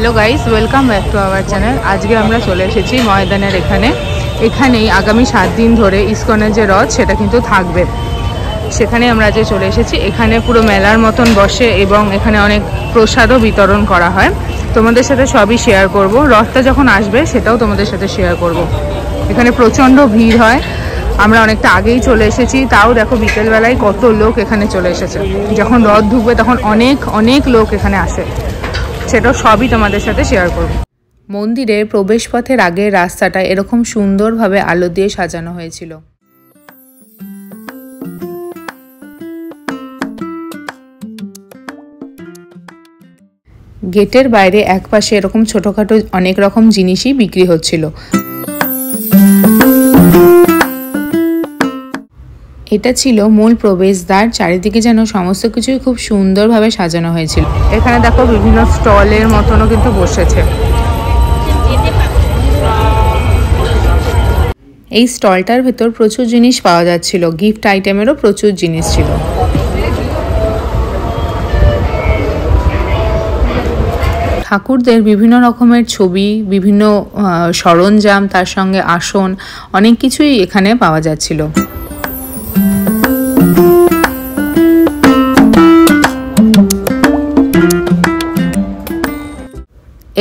Hello guys welcome back to our channel. आज के আমরা চলে এসেছি ময়দানের এখানেই আগামী 7 দিন ধরে ইসকনের যে রথ সেটা কিন্তু থাকবে। সেখানে আমরা যে চলে এসেছি, এখানে পুরো মেলার মতন বসে এবং এখানে অনেক প্রসাদও বিতরণ করা হয়। তোমাদের সাথে সবই শেয়ার করব, রথটা যখন আসবে সেটাও তোমাদের সাথে শেয়ার করব। এখানে প্রচণ্ড ভিড় হয়, আমরা অনেকটা আগেই চলে এসেছি, তাও দেখো বিকেলবেলায় কত লোক এখানে চলে এসেছে। যখন রথ ঢুকবে তখন অনেক লোক এখানে আসে, সেটাও সবই তোমাদের সাথে শেয়ার করব। মন্দিরের প্রবেশপথের আগে রাস্তাটা এরকম সুন্দরভাবে আলো দিয়ে সাজানো হয়েছিল। গেটের বাইরে একপাশে এরকম ছোটখাটো অনেক রকম জিনিসই বিক্রি হচ্ছিল। এটা ছিল মূল প্রবেশদ্বার, চারিদিকে যেন সমস্ত কিছুই খুব সুন্দরভাবে সাজানো হয়েছিল। এখানে দেখো বিভিন্ন স্টলের মতনও কিন্তু বসেছে। এই স্টলটার ভেতর প্রচুর জিনিস পাওয়া যাচ্ছিল, গিফট আইটেমেরও প্রচুর জিনিস ছিল। ঠাকুরদের বিভিন্ন রকমের ছবি, বিভিন্ন সরঞ্জাম, তার সঙ্গে আসন, অনেক কিছুই এখানে পাওয়া যাচ্ছিল।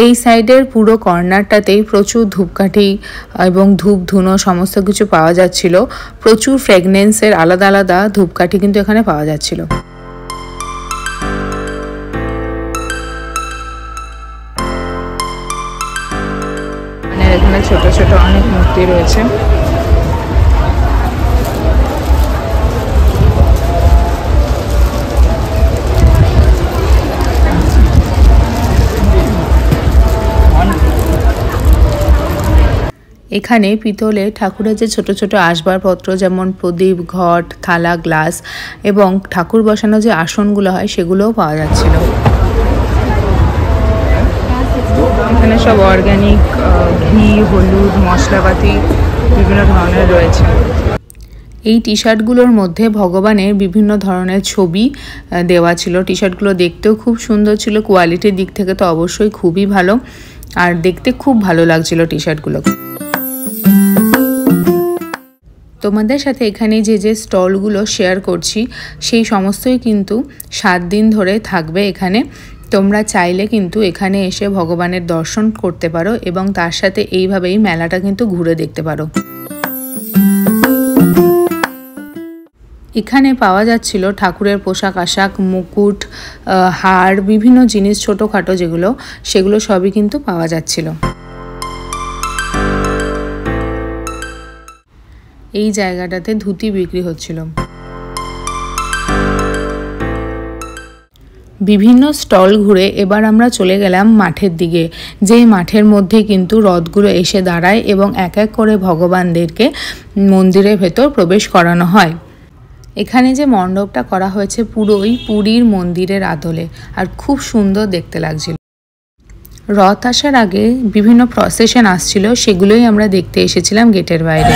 এই সাইডের পুরো কর্নারটাতেই প্রচুর ধূপকাঠি এবং ধূপ ধুনো সমস্ত কিছু পাওয়া যাচ্ছিল। প্রচুর ফ্র্যাগনেন্সের আলাদা আলাদা ধূপকাঠি কিন্তু এখানে পাওয়া যাচ্ছিল। এখানে ছোট ছোট অনেক মূর্তি রয়েছে। এখানে পিতলে ঠাকুরের যে ছোট ছোট আসবাবপত্র, যেমন প্রদীপ, ঘট, থালা, গ্লাস এবং ঠাকুর বসানো যে আসনগুলো হয় সেগুলোও পাওয়া যাচ্ছিল। এখানে সব অর্গানিক ঘি, হলুদ, মশলাপাতি বিভিন্ন ধরনের রয়েছে। এই টি শার্টগুলোর মধ্যে ভগবানের বিভিন্ন ধরনের ছবি দেওয়া ছিল। টি শার্টগুলো দেখতেও খুব সুন্দর ছিল, কোয়ালিটির দিক থেকে তো অবশ্যই খুবই ভালো, আর দেখতে খুব ভালো লাগছিল টি শার্টগুলো। তোমাদের সাথে এখানে যে স্টলগুলো শেয়ার করছি সেই সমস্তই কিন্তু 7 দিন ধরে থাকবে এখানে। তোমরা চাইলে কিন্তু এখানে এসে ভগবানের দর্শন করতে পারো এবং তার সাথে এইভাবেই মেলাটা কিন্তু ঘুরে দেখতে পারো। এখানে পাওয়া যাচ্ছিল ঠাকুরের পোশাক আশাক, মুকুট, হার, বিভিন্ন জিনিস ছোটোখাটো যেগুলো, সেগুলো সবই কিন্তু পাওয়া যাচ্ছিল। এই জায়গাটাতে ধুতি বিক্রি হচ্ছিল। বিভিন্ন স্টল ঘুরে এবার আমরা চলে গেলাম মাঠের দিকে, যেই মাঠের মধ্যে কিন্তু রথগুলো এসে দাঁড়ায় এবং এক এক করে ভগবানদেরকে মন্দিরের ভেতর প্রবেশ করানো হয়। এখানে যে মণ্ডপটা করা হয়েছে পুরোই পুরীর মন্দিরের আদলে, আর খুব সুন্দর দেখতে লাগছিল। রথ আসার আগে বিভিন্ন প্রসেশন আসছিল, সেগুলোই আমরা দেখতে এসেছিলাম গেটের বাইরে।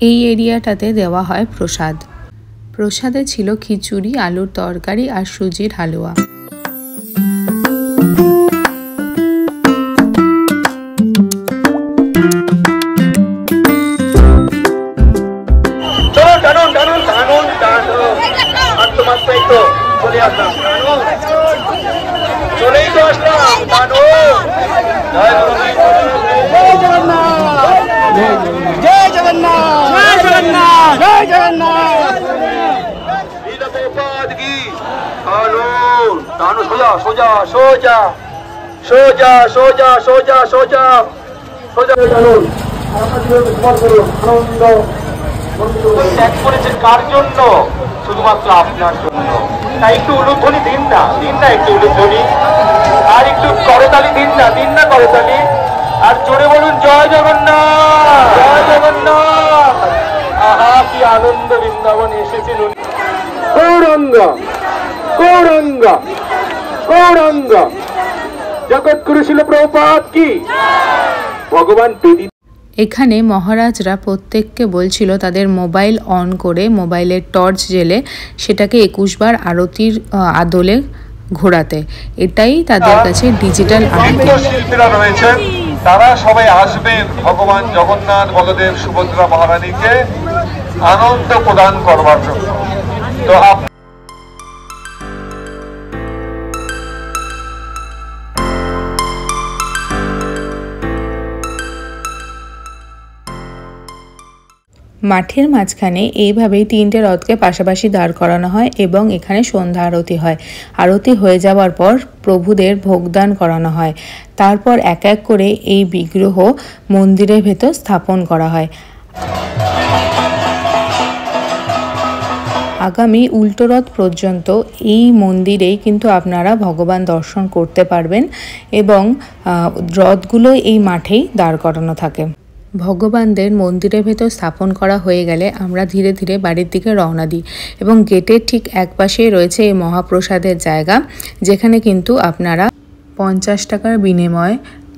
এই এরিয়াটাতে দেওয়া হয় প্রসাদ। প্রসাদে ছিল খিচুড়ি, আলুর তরকারি আর সুজির হালুয়া। जय जगन्नाथ, जय जगन्नाथ, जय जगन्नाथ। सोजा सोजा सोजा सोजा सोजा सोजा सोजा सोजा ত্যাগ করেছেন কার জন্য? শুধুমাত্র আপনার জন্য। তাই একটু উলুধ্বনি দিন না, একটু উলুধ্বনি, আর একটু করতালি দিন না করতালি, আর জোরে বলুন জয় জগন্নাথ, জয় জগন্নাথ। আহা কি আনন্দ, বৃন্দাবন এসেছেন। গৌরাঙ্গ গৌরাঙ্গ গৌরাঙ্গ, জগৎগুরু শিল প্রভুপাদ কি। ভগবান বেদি। এখানে মহারাজরা প্রত্যেককে বলছিল তাদের মোবাইল অন করে, মোবাইলের টর্চ জেলে সেটাকে 21 বার আরতির আদলে ঘোরাতে। এটাই তাদের কাছে ডিজিটাল আরতি। শিল্পীরা রয়েছেন, তারা সবাই আসবেন ভগবান জগন্নাথ, বলদেব, সুভদ্রা মহারানীকে আনন্দ প্রদান করবার জন্য। তো মাঠের মাঝখানে এইভাবেই 3টে রথকে পাশাপাশি দাঁড় করানো হয় এবং এখানে সন্ধ্যা আরতি হয়। আরতি হয়ে যাওয়ার পর প্রভুদের ভোগদান করানো হয়। তারপর এক এক করে এই বিগ্রহ মন্দিরের ভেতর স্থাপন করা হয়। আগামী উল্টো রথ পর্যন্ত এই মন্দিরেই কিন্তু আপনারা ভগবান দর্শন করতে পারবেন এবং রথগুলো এই মাঠেই দাঁড় করানো থাকে। ভগবানদের মন্দিরের ভেতর স্থাপন করা হয়ে গেলে আমরা ধীরে ধীরে বাড়ির দিকে রওনা দিই এবং গেটের ঠিক একপাশেই রয়েছে এই মহাপ্রসাদের জায়গা, যেখানে কিন্তু আপনারা 50 টাকার বিনিময়ে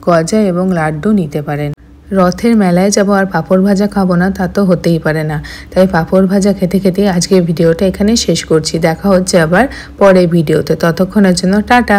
গজা এবং লাড্ডু নিতে পারেন। রথের মেলায় যাবো আর পাঁপড় ভাজা খাবো না, তা তো হতেই পারে না। তাই পাঁপড় ভাজা খেতে খেতে আজকের ভিডিওটা এখানে শেষ করছি। দেখা হচ্ছে আবার পরের ভিডিওতে। ততক্ষণের জন্য টাটা।